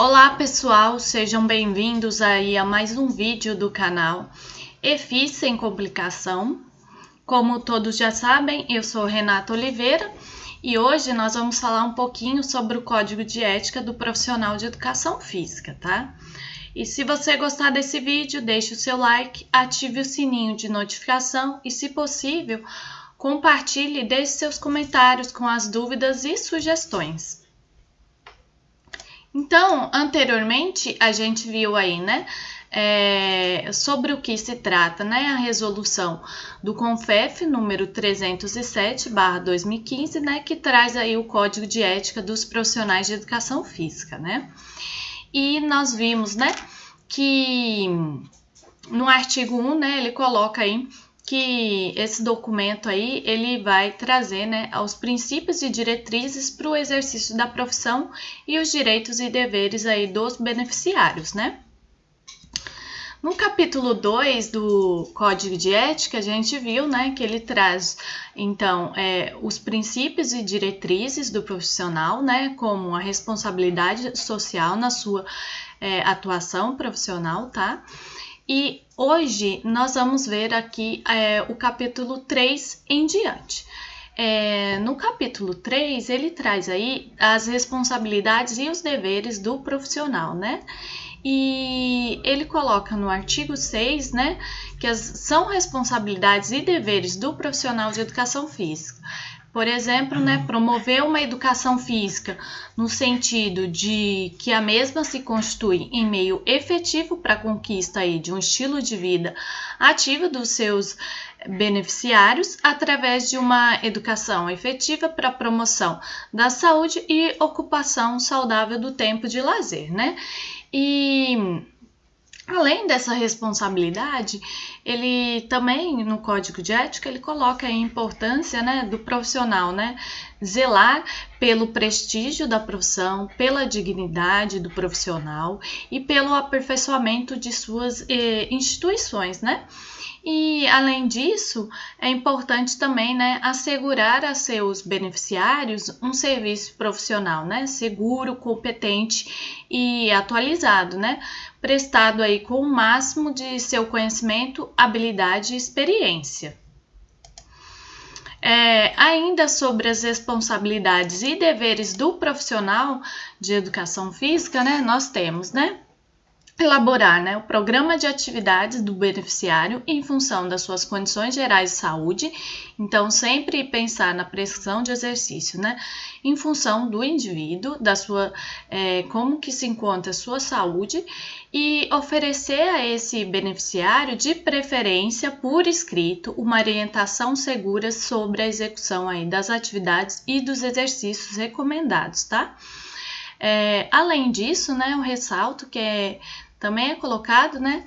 Olá pessoal, sejam bem-vindos aí a mais um vídeo do canal EFI Sem Complicação. Como todos já sabem, eu sou Renata Oliveira e hoje nós vamos falar um pouquinho sobre o Código de Ética do Profissional de Educação Física, tá? E se você gostar desse vídeo, deixe o seu like, ative o sininho de notificação e, se possível, compartilhe e deixe seus comentários com as dúvidas e sugestões. Então, anteriormente, a gente viu aí, né, sobre o que se trata, né, a resolução do CONFEF número 307/2015, né, que traz aí o Código de Ética dos Profissionais de Educação Física, né, e nós vimos, né, que no artigo 1, né, ele coloca aí que esse documento aí, ele vai trazer, né, os princípios e diretrizes para o exercício da profissão e os direitos e deveres aí dos beneficiários, né? No capítulo 2 do Código de Ética, a gente viu, né, que ele traz, então, os princípios e diretrizes do profissional, né, como a responsabilidade social na sua atuação profissional, tá? E hoje nós vamos ver aqui o capítulo 3 em diante. No capítulo 3, ele traz aí as responsabilidades e os deveres do profissional, né? E ele coloca no artigo 6, né, que são responsabilidades e deveres do profissional de educação física. Por exemplo, né, promover uma educação física no sentido de que a mesma se constitui em meio efetivo para a conquista aí de um estilo de vida ativo dos seus beneficiários através de uma educação efetiva para a promoção da saúde e ocupação saudável do tempo de lazer, né? E além dessa responsabilidade, ele também, no Código de Ética, ele coloca a importância, né, do profissional, né, zelar pelo prestígio da profissão, pela dignidade do profissional e pelo aperfeiçoamento de suas instituições, né? E, além disso, é importante também, né, assegurar a seus beneficiários um serviço profissional, né, seguro, competente e atualizado, né, prestado aí com o máximo de seu conhecimento, habilidade e experiência. Ainda sobre as responsabilidades e deveres do profissional de educação física, né, nós temos, né, elaborar, né, o programa de atividades do beneficiário em função das suas condições gerais de saúde, então sempre pensar na prescrição de exercício, né, em função do indivíduo, da sua, como que se encontra a sua saúde e oferecer a esse beneficiário, de preferência por escrito, uma orientação segura sobre a execução aí das atividades e dos exercícios recomendados, tá? Além disso, né, eu ressalto que também é colocado, né,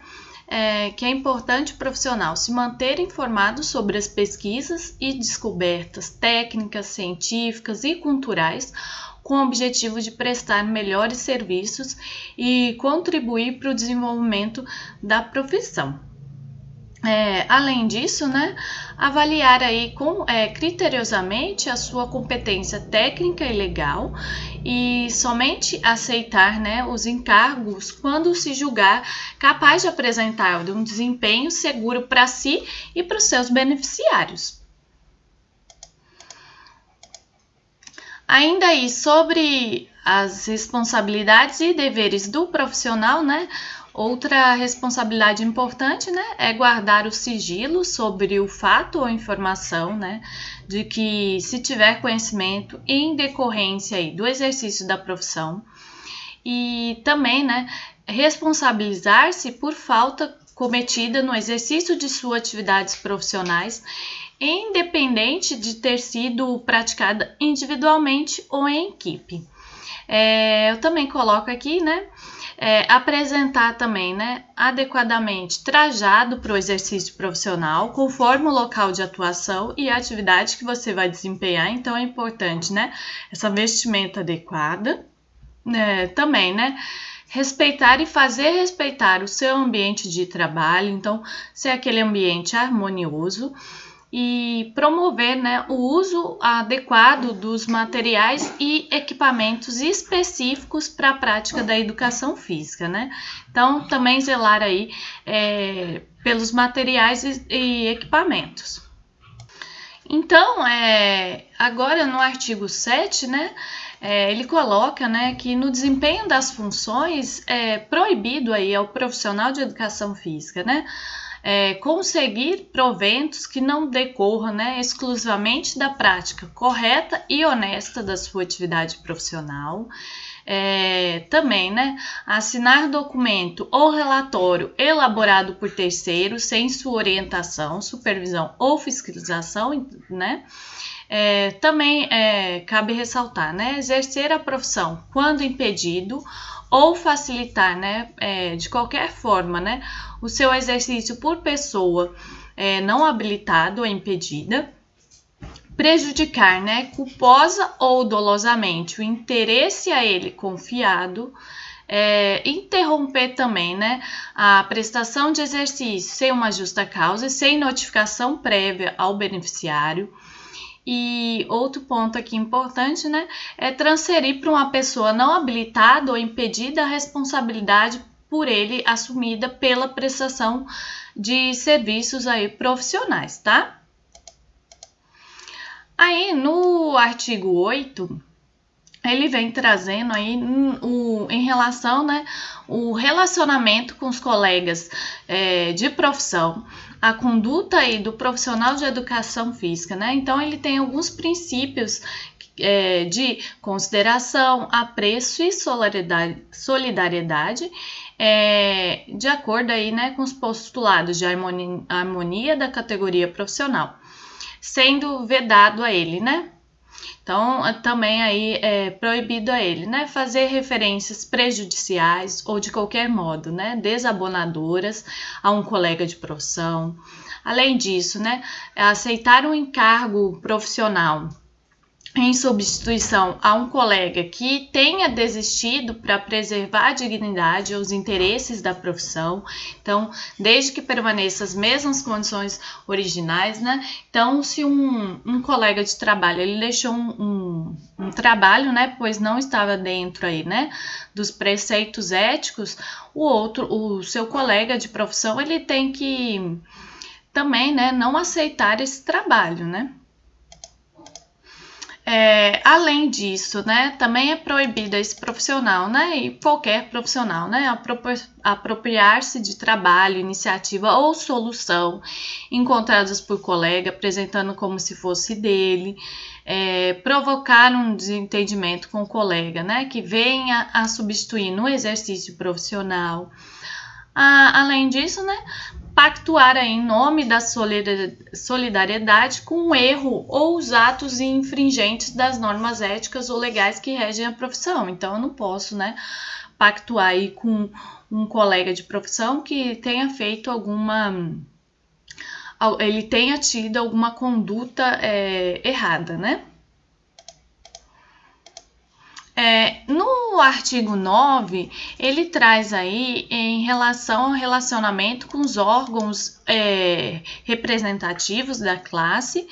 que é importante o profissional se manter informado sobre as pesquisas e descobertas técnicas, científicas e culturais, com o objetivo de prestar melhores serviços e contribuir para o desenvolvimento da profissão. Além disso, né, avaliar aí criteriosamente a sua competência técnica e legal e somente aceitar, né, os encargos quando se julgar capaz de apresentar um desempenho seguro para si e para os seus beneficiários. Ainda aí sobre as responsabilidades e deveres do profissional, né? Outra responsabilidade importante, né, é guardar o sigilo sobre o fato ou informação, né, de que se tiver conhecimento em decorrência aí do exercício da profissão e também, né, responsabilizar-se por falta cometida no exercício de suas atividades profissionais, independente de ter sido praticada individualmente ou em equipe. Eu também coloco aqui, né, apresentar também, né, adequadamente trajado para o exercício profissional, conforme o local de atuação e a atividade que você vai desempenhar. Então, é importante, né, essa vestimenta adequada. Também, né, respeitar e fazer respeitar o seu ambiente de trabalho. Então, ser aquele ambiente harmonioso. e promover, né, o uso adequado dos materiais e equipamentos específicos para a prática da educação física, né? Então, também zelar aí pelos materiais e equipamentos. Então, agora no artigo 7, né, ele coloca, né, que no desempenho das funções é proibido aí ao profissional de educação física, né, conseguir proventos que não decorram, né, exclusivamente da prática correta e honesta da sua atividade profissional. Também, né, assinar documento ou relatório elaborado por terceiros sem sua orientação, supervisão ou fiscalização, né? Também cabe ressaltar, né, exercer a profissão quando impedido ou facilitar, né, de qualquer forma, né, o seu exercício por pessoa não habilitada ou impedida, prejudicar, né, culposa ou dolosamente o interesse a ele confiado, interromper também, né, a prestação de exercício sem uma justa causa e sem notificação prévia ao beneficiário. E outro ponto aqui importante, né, é transferir para uma pessoa não habilitada ou impedida a responsabilidade por ele assumida pela prestação de serviços aí profissionais, tá? Aí no artigo 8, ele vem trazendo aí em relação, né, o relacionamento com os colegas de profissão, a conduta aí do profissional de educação física, né? Então ele tem alguns princípios de consideração, apreço e solidariedade, de acordo aí, né, com os postulados de harmonia da categoria profissional, sendo vedado a ele, né? Então, também aí é proibido a ele, né, fazer referências prejudiciais ou de qualquer modo, né, desabonadoras a um colega de profissão. Além disso, né, aceitar um encargo profissional em substituição a um colega que tenha desistido para preservar a dignidade ou os interesses da profissão, então, desde que permaneça as mesmas condições originais, né? Então, se um colega de trabalho, ele deixou um trabalho, né, pois não estava dentro aí, né, dos preceitos éticos, o seu colega de profissão, ele tem que também, né, não aceitar esse trabalho, né? Além disso, né, também é proibido esse profissional, né, e qualquer profissional, né, apropriar-se de trabalho, iniciativa ou solução encontradas por colega, apresentando como se fosse dele, provocar um desentendimento com o colega, né, que venha a substituir no exercício profissional. Além disso, né, pactuar em nome da solidariedade com o erro ou os atos infringentes das normas éticas ou legais que regem a profissão. Então, eu não posso, né, pactuar aí com um colega de profissão que tenha feito ele tenha tido alguma conduta errada, né? No artigo 9, ele traz aí em relação ao relacionamento com os órgãos representativos da classe.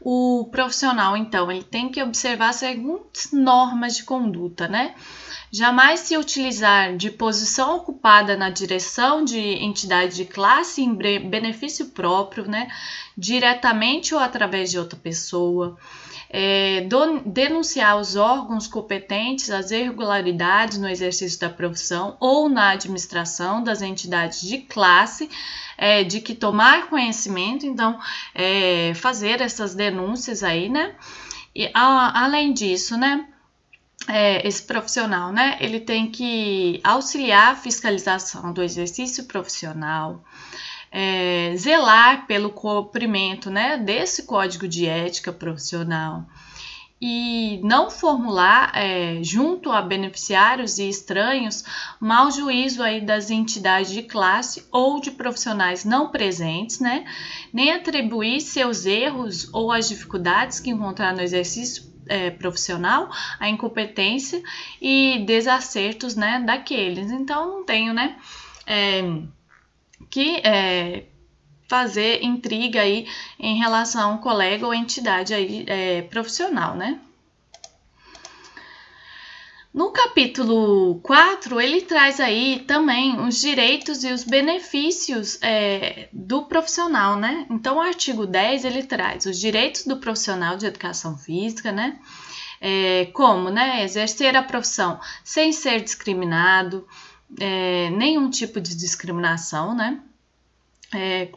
O profissional, então, ele tem que observar as seguintes normas de conduta, né? Jamais se utilizar de posição ocupada na direção de entidade de classe em benefício próprio, né? Diretamente ou através de outra pessoa. Denunciar os órgãos competentes as irregularidades no exercício da profissão ou na administração das entidades de classe, de que tomar conhecimento, então, fazer essas denúncias aí, né? E, além disso, né, esse profissional, né, ele tem que auxiliar a fiscalização do exercício profissional, zelar pelo cumprimento, né, desse código de ética profissional e não formular junto a beneficiários e estranhos mau juízo aí das entidades de classe ou de profissionais não presentes, né, nem atribuir seus erros ou as dificuldades que encontrar no exercício profissional, a incompetência e desacertos, né, daqueles. Então, não tenho, né, que fazer intriga aí em relação a um colega ou entidade aí, profissional, né? No capítulo 4, ele traz aí também os direitos e os benefícios do profissional, né? Então, o artigo 10, ele traz os direitos do profissional de educação física, né? Como, né? Exercer a profissão sem ser discriminado, nenhum tipo de discriminação, né?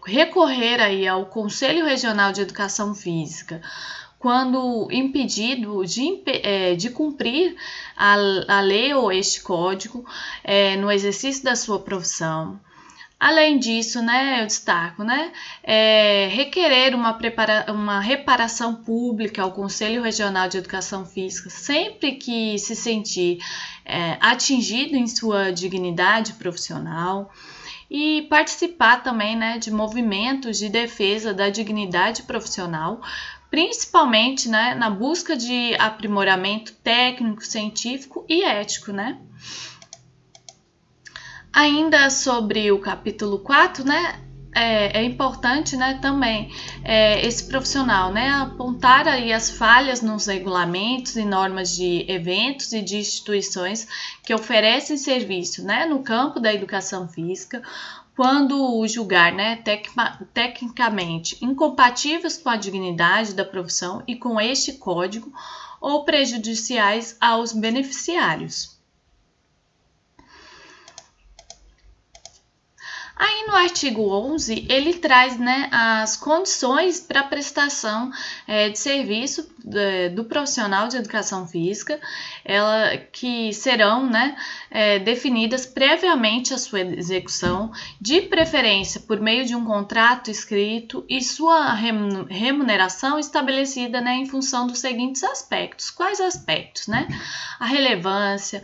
Recorrer aí ao Conselho Regional de Educação Física quando impedido de cumprir a lei ou este código no exercício da sua profissão. Além disso, né, eu destaco, né, requerer uma reparação pública ao Conselho Regional de Educação Física sempre que se sentir atingido em sua dignidade profissional. E participar também, né, de movimentos de defesa da dignidade profissional, principalmente, né, na busca de aprimoramento técnico, científico e ético, né? Ainda sobre o capítulo 4, né, é importante, né, também esse profissional, né, apontar aí as falhas nos regulamentos e normas de eventos e de instituições que oferecem serviço, né, no campo da educação física, quando julgar, né, tecnicamente incompatíveis com a dignidade da profissão e com este código ou prejudiciais aos beneficiários. Aí no artigo 11, ele traz, né, as condições para a prestação de serviço do profissional de educação física, que serão, né, definidas previamente à sua execução, de preferência por meio de um contrato escrito e sua remuneração estabelecida, né, em função dos seguintes aspectos. Quais aspectos, né? A relevância,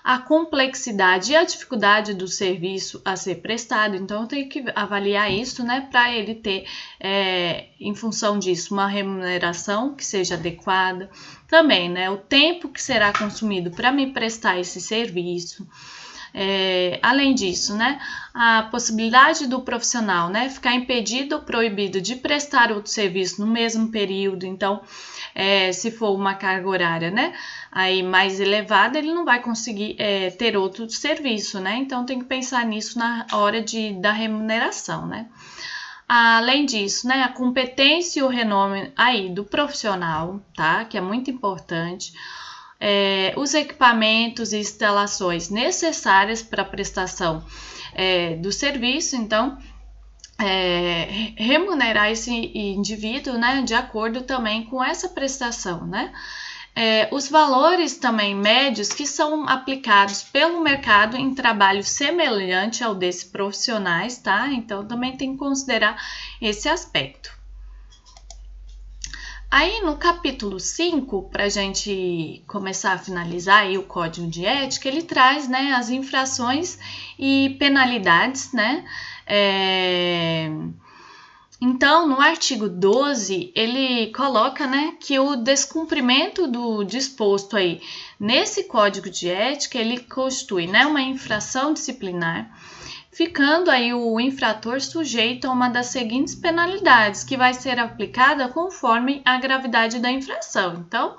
a complexidade e a dificuldade do serviço a ser prestado. Então, eu tenho que avaliar isso, né, para ele ter, em função disso, uma remuneração que seja adequada. Também, né, o tempo que será consumido para me prestar esse serviço. Além disso, né, a possibilidade do profissional, né, ficar impedido ou proibido de prestar outro serviço no mesmo período. Então, se for uma carga horária, né, aí mais elevada, ele não vai conseguir ter outro serviço, né? Então, tem que pensar nisso na hora da remuneração, né? Além disso, né, a competência e o renome aí do profissional, tá? Que é muito importante. Os equipamentos e instalações necessárias para a prestação do serviço. Então, remunerar esse indivíduo, né, de acordo também com essa prestação, né? Os valores também médios que são aplicados pelo mercado em trabalho semelhante ao desses profissionais, tá? Então, também tem que considerar esse aspecto. Aí, no capítulo 5, para a gente começar a finalizar aí o Código de Ética, ele traz, né, as infrações e penalidades, né? Então, no artigo 12, ele coloca, né, que o descumprimento do disposto aí nesse Código de Ética, ele constitui, né, uma infração disciplinar, ficando aí o infrator sujeito a uma das seguintes penalidades, que vai ser aplicada conforme a gravidade da infração. Então,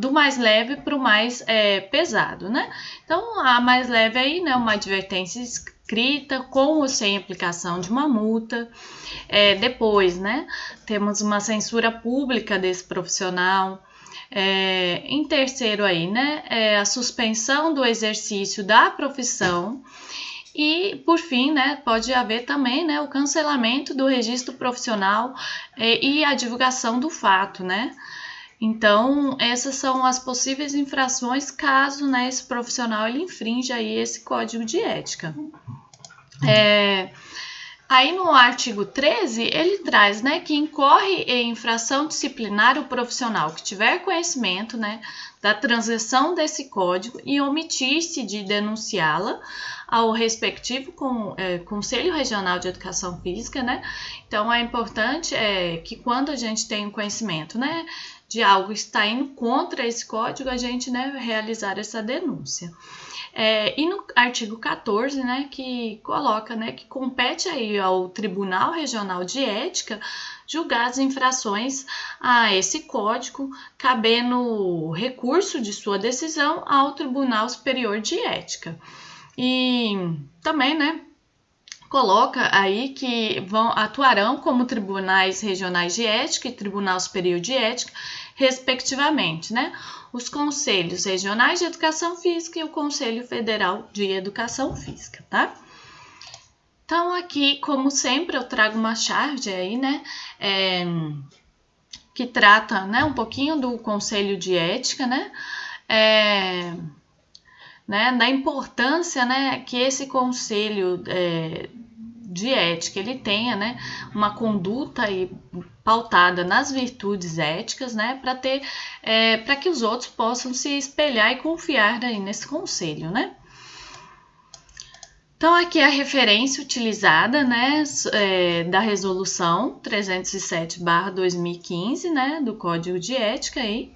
do mais leve para o mais pesado, né? Então, a mais leve aí, né, uma advertência escrita com ou sem aplicação de uma multa. Depois, né, temos uma censura pública desse profissional. Em terceiro aí, né, a suspensão do exercício da profissão. E, por fim, né, pode haver também, né, o cancelamento do registro profissional e a divulgação do fato, né? Então, essas são as possíveis infrações caso, né, esse profissional ele infrinja aí esse código de ética. Aí no artigo 13, ele traz, né, que incorre em infração disciplinar o profissional que tiver conhecimento, né, da transgressão desse código e omitir-se de denunciá-la ao respectivo Conselho Regional de Educação Física, né? Então, é importante que quando a gente tem conhecimento, né, de algo que está indo contra esse código, a gente, né, realizar essa denúncia. E no artigo 14, né, que coloca, né, que compete aí ao Tribunal Regional de Ética julgar as infrações a esse código, cabendo recurso de sua decisão ao Tribunal Superior de Ética. E também, né, coloca aí que atuarão como tribunais regionais de ética e Tribunal Superior de Ética, respectivamente, né? Os Conselhos Regionais de Educação Física e o Conselho Federal de Educação Física, tá? Então, aqui, como sempre, eu trago uma charge aí, né? Que trata, né, um pouquinho do Conselho de Ética, né? Da importância, né, que esse conselho de ética ele tenha, né, uma conduta aí pautada nas virtudes éticas, né, para que os outros possam se espelhar e confiar aí nesse conselho, né? Então, aqui é a referência utilizada, né, da resolução 307/2015, né, do Código de Ética aí.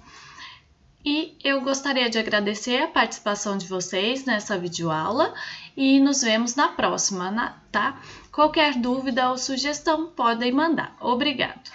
E eu gostaria de agradecer a participação de vocês nessa videoaula e nos vemos na próxima, tá? Qualquer dúvida ou sugestão podem mandar. Obrigado!